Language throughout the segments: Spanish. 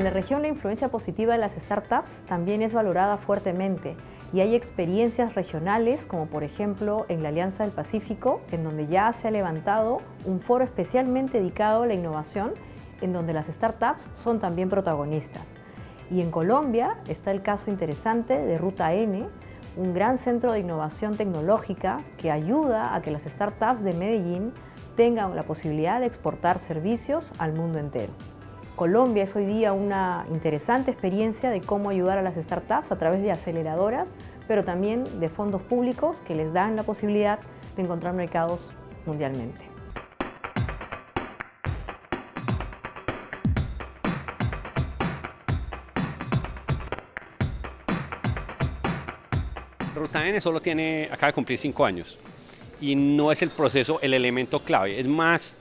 la región la influencia positiva de las startups también es valorada fuertemente y hay experiencias regionales como por ejemplo en la Alianza del Pacífico, en donde ya se ha levantado un foro especialmente dedicado a la innovación, en donde las startups son también protagonistas. Y en Colombia está el caso interesante de Ruta N, un gran centro de innovación tecnológica que ayuda a que las startups de Medellín tengan la posibilidad de exportar servicios al mundo entero. Colombia es hoy día una interesante experiencia de cómo ayudar a las startups a través de aceleradoras, pero también de fondos públicos que les dan la posibilidad de encontrar mercados mundialmente. Ruta N solo acaba de cumplir 5 años y no es el proceso el elemento clave, es más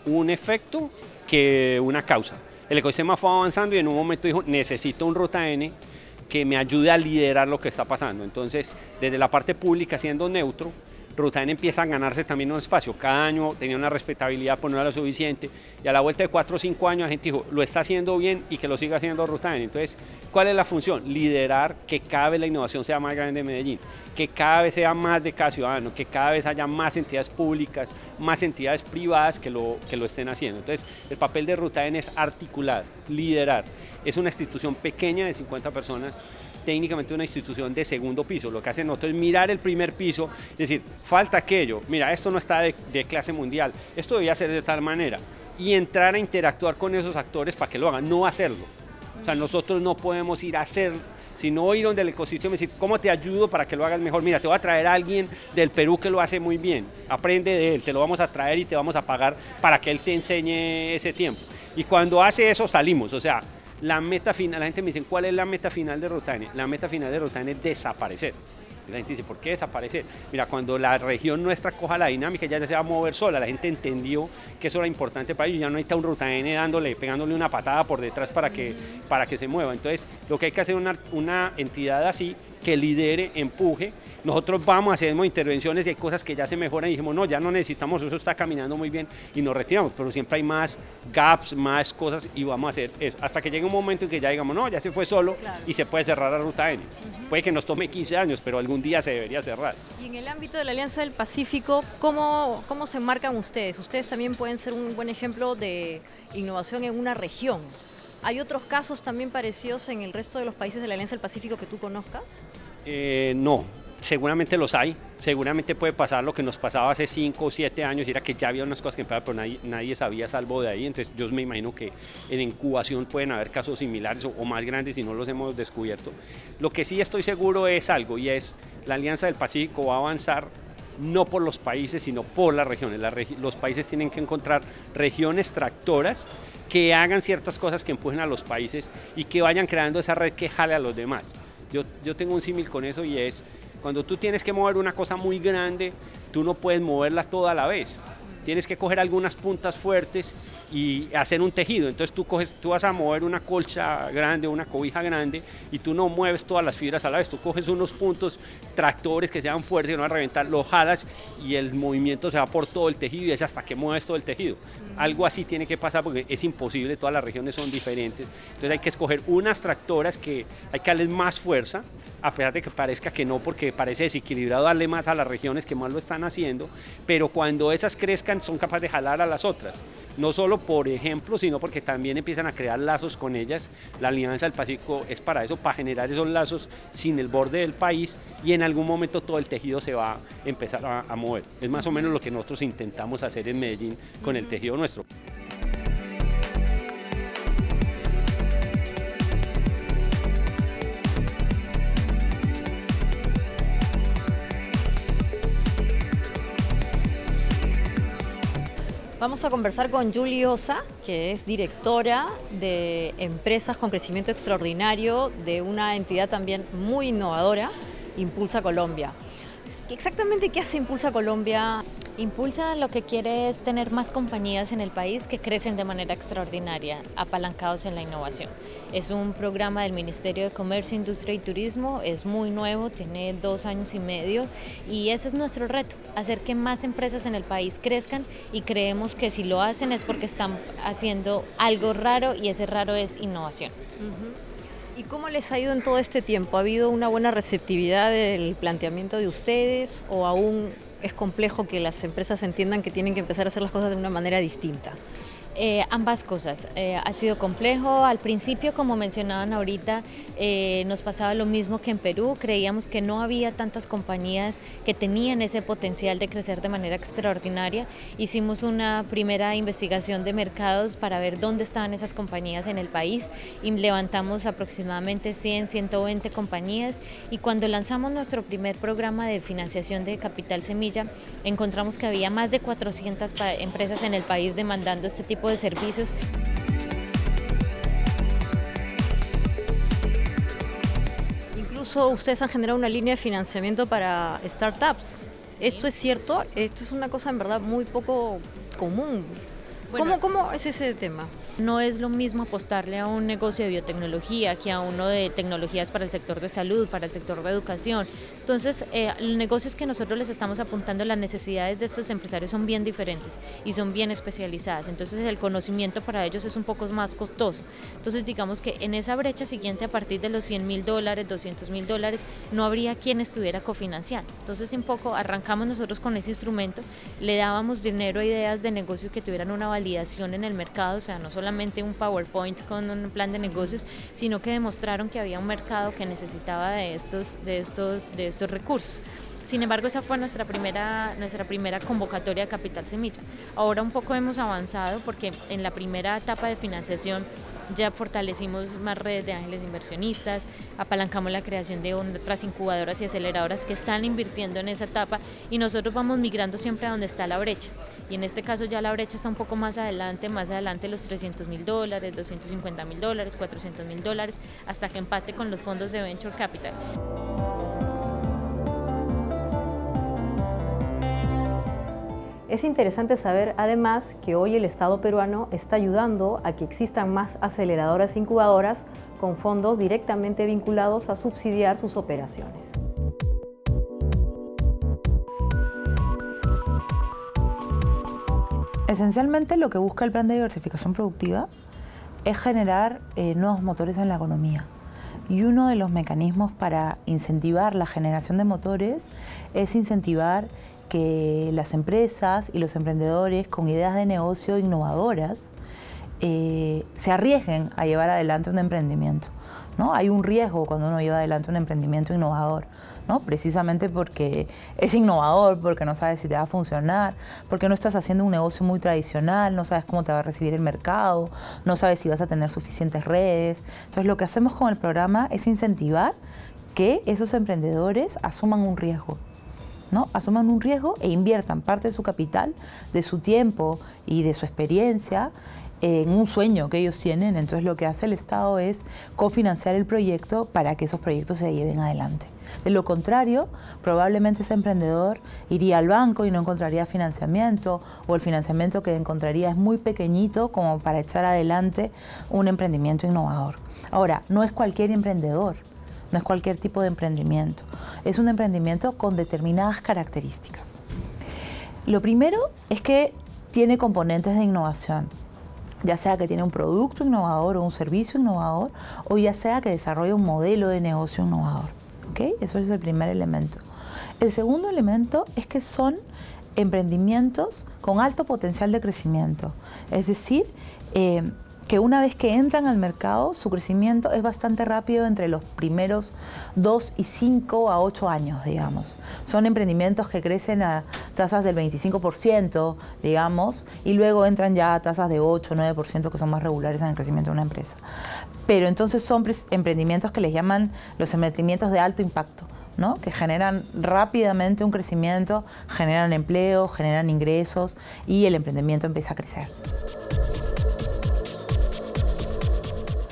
un efecto que una causa. El ecosistema fue avanzando y en un momento dijo, necesito un Ruta N que me ayude a liderar lo que está pasando. Entonces, desde la parte pública, siendo neutro, Ruta N empieza a ganarse también un espacio. Cada año tenía una respetabilidad, pero no era lo suficiente. Y a la vuelta de 4 o 5 años la gente dijo, lo está haciendo bien y que lo siga haciendo Ruta N. Entonces, ¿cuál es la función? Liderar que cada vez la innovación sea más grande en Medellín, que cada vez sea más de cada ciudadano, que cada vez haya más entidades públicas, más entidades privadas que lo estén haciendo. Entonces, el papel de Ruta N es articular, liderar. Es una institución pequeña de 50 personas, técnicamente una institución de segundo piso. Lo que hacen nosotros es mirar el primer piso, es decir, falta aquello, mira, esto no está de clase mundial, esto debía ser de tal manera, y entrar a interactuar con esos actores para que lo hagan, no hacerlo. O sea, nosotros no podemos ir a hacer, sino ir donde el ecosistema y decir, ¿cómo te ayudo para que lo hagas mejor? Mira, te voy a traer a alguien del Perú que lo hace muy bien, aprende de él, te lo vamos a traer y te vamos a pagar para que él te enseñe ese tiempo. Y cuando hace eso salimos, o sea, la meta final, la gente me dice, ¿cuál es la meta final de Ruta N? La meta final de Ruta N es desaparecer. La gente dice, ¿por qué desaparecer? Mira, cuando la región nuestra coja la dinámica, ya se va a mover sola. La gente entendió que eso era importante para ellos. Ya no necesita un Ruta N pegándole una patada por detrás para que se mueva. Entonces, lo que hay que hacer es una entidad así que lidere, empuje. Nosotros vamos, hacemos intervenciones y hay cosas que ya se mejoran y dijimos, no, ya no necesitamos, eso está caminando muy bien y nos retiramos, pero siempre hay más gaps, más cosas y vamos a hacer eso. Hasta que llegue un momento en que ya digamos, no, ya se fue solo, claro, y se puede cerrar la Ruta N. Puede que nos tome 15 años, pero algún día se debería cerrar. Y en el ámbito de la Alianza del Pacífico, ¿cómo se enmarcan ustedes? Ustedes también pueden ser un buen ejemplo de innovación en una región. ¿Hay otros casos también parecidos en el resto de los países de la Alianza del Pacífico que tú conozcas? No, seguramente los hay. Seguramente puede pasar lo que nos pasaba hace 5 o 7 años, era que ya había unas cosas que empezaban, pero nadie sabía salvo de ahí. Entonces yo me imagino que en incubación pueden haber casos similares o más grandes si no los hemos descubierto. Lo que sí estoy seguro es algo, y es la Alianza del Pacífico va a avanzar no por los países, sino por las regiones. Los países tienen que encontrar regiones tractoras que hagan ciertas cosas que empujen a los países y que vayan creando esa red que jale a los demás. Yo tengo un símil con eso y es, cuando tú tienes que mover una cosa muy grande, tú no puedes moverla toda a la vez. Tienes que coger algunas puntas fuertes y hacer un tejido. Entonces tú vas a mover una colcha grande, una cobija grande, y tú no mueves todas las fibras a la vez. Tú coges unos puntos tractores que sean fuertes, que no van a reventar, lo jalas y el movimiento se va por todo el tejido y es hasta que mueves todo el tejido. Algo así tiene que pasar porque es imposible, todas las regiones son diferentes. Entonces hay que escoger unas tractoras que hay que darles más fuerza, a pesar de que parezca que no, porque parece desequilibrado darle más a las regiones que más lo están haciendo, pero cuando esas crezcan son capaces de jalar a las otras, no solo por ejemplo, sino porque también empiezan a crear lazos con ellas. La Alianza del Pacífico es para eso, para generar esos lazos sin el borde del país, y en algún momento todo el tejido se va a empezar a mover. Es más o menos lo que nosotros intentamos hacer en Medellín con el tejido nuestro. Vamos a conversar con Julie Osa, que es directora de Empresas con Crecimiento Extraordinario de una entidad también muy innovadora, Impulsa Colombia. Exactamente, ¿qué hace Impulsa Colombia? Impulsa lo que quiere es tener más compañías en el país que crecen de manera extraordinaria, apalancados en la innovación. Es un programa del Ministerio de Comercio, Industria y Turismo, es muy nuevo, tiene 2 años y medio y ese es nuestro reto, hacer que más empresas en el país crezcan y creemos que si lo hacen es porque están haciendo algo raro y ese raro es innovación. ¿Y cómo les ha ido en todo este tiempo? ¿Ha habido una buena receptividad del planteamiento de ustedes o aún es complejo que las empresas entiendan que tienen que empezar a hacer las cosas de una manera distinta? Ambas cosas, ha sido complejo. Al principio, como mencionaban ahorita, nos pasaba lo mismo que en Perú, creíamos que no había tantas compañías que tenían ese potencial de crecer de manera extraordinaria. Hicimos una primera investigación de mercados para ver dónde estaban esas compañías en el país y levantamos aproximadamente 100, 120 compañías y cuando lanzamos nuestro primer programa de financiación de Capital Semilla, encontramos que había más de 400 empresas en el país demandando este tipo de servicios. Incluso ustedes han generado una línea de financiamiento para startups. Sí. ¿Esto es cierto? Esto es una cosa en verdad muy poco común. Bueno, ¿Cómo es ese tema? No es lo mismo apostarle a un negocio de biotecnología que a uno de tecnologías para el sector de salud, para el sector de educación. Entonces, los negocios que nosotros les estamos apuntando, las necesidades de estos empresarios son bien diferentes y son bien especializadas. Entonces, el conocimiento para ellos es un poco más costoso. Entonces, digamos que en esa brecha siguiente, a partir de los $100.000, $200.000, no habría quien estuviera cofinanciando. Entonces, un poco arrancamos nosotros con ese instrumento, le dábamos dinero a ideas de negocio que tuvieran una validación en el mercado, o sea, no solamente un PowerPoint con un plan de negocios, sino que demostraron que había un mercado que necesitaba de estos recursos. Sin embargo, esa fue nuestra primera convocatoria de Capital Semilla. Ahora un poco hemos avanzado porque en la primera etapa de financiación ya fortalecimos más redes de ángeles inversionistas, apalancamos la creación de otras incubadoras y aceleradoras que están invirtiendo en esa etapa y nosotros vamos migrando siempre a donde está la brecha. Y en este caso ya la brecha está un poco más adelante los $300.000, $250.000, $400.000, hasta que empate con los fondos de Venture Capital. Es interesante saber, además, que hoy el Estado peruano está ayudando a que existan más aceleradoras e incubadoras con fondos directamente vinculados a subsidiar sus operaciones. Esencialmente lo que busca el plan de diversificación productiva es generar nuevos motores en la economía. Y uno de los mecanismos para incentivar la generación de motores es incentivar que las empresas y los emprendedores con ideas de negocio innovadoras se arriesguen a llevar adelante un emprendimiento, ¿no? Hay un riesgo cuando uno lleva adelante un emprendimiento innovador, ¿no? Precisamente porque es innovador, porque no sabes si te va a funcionar, porque no estás haciendo un negocio muy tradicional, no sabes cómo te va a recibir el mercado, no sabes si vas a tener suficientes redes. Entonces lo que hacemos con el programa es incentivar que esos emprendedores asuman un riesgo, ¿no? Asuman un riesgo e inviertan parte de su capital, de su tiempo y de su experiencia en un sueño que ellos tienen. Entonces lo que hace el Estado es cofinanciar el proyecto para que esos proyectos se lleven adelante. De lo contrario, probablemente ese emprendedor iría al banco y no encontraría financiamiento, o el financiamiento que encontraría es muy pequeñito como para echar adelante un emprendimiento innovador. Ahora, no es cualquier emprendedor. No es cualquier tipo de emprendimiento, es un emprendimiento con determinadas características. Lo primero es que tiene componentes de innovación, ya sea que tiene un producto innovador o un servicio innovador, o ya sea que desarrolla un modelo de negocio innovador. ¿Okay? Eso es el primer elemento. El segundo elemento es que son emprendimientos con alto potencial de crecimiento, es decir, que una vez que entran al mercado, su crecimiento es bastante rápido entre los primeros 2 y 5 a 8 años, digamos. Son emprendimientos que crecen a tasas del 25%, digamos, y luego entran ya a tasas de 8 o 9% que son más regulares en el crecimiento de una empresa. Pero entonces son emprendimientos que les llaman los emprendimientos de alto impacto, ¿no? Que generan rápidamente un crecimiento, generan empleo, generan ingresos y el emprendimiento empieza a crecer.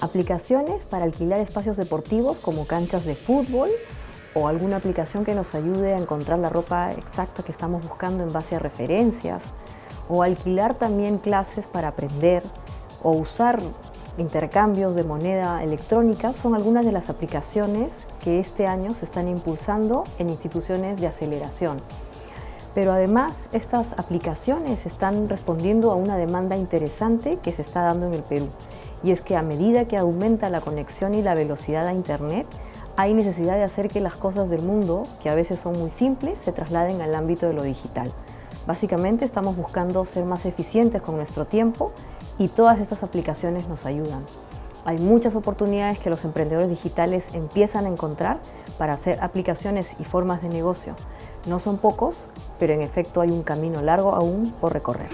Aplicaciones para alquilar espacios deportivos como canchas de fútbol o alguna aplicación que nos ayude a encontrar la ropa exacta que estamos buscando en base a referencias, o alquilar también clases para aprender, o usar intercambios de moneda electrónica, son algunas de las aplicaciones que este año se están impulsando en instituciones de aceleración. Pero además, estas aplicaciones están respondiendo a una demanda interesante que se está dando en el Perú, y es que a medida que aumenta la conexión y la velocidad a Internet, hay necesidad de hacer que las cosas del mundo, que a veces son muy simples, se trasladen al ámbito de lo digital. Básicamente estamos buscando ser más eficientes con nuestro tiempo y todas estas aplicaciones nos ayudan. Hay muchas oportunidades que los emprendedores digitales empiezan a encontrar para hacer aplicaciones y formas de negocio. No son pocos, pero en efecto hay un camino largo aún por recorrer.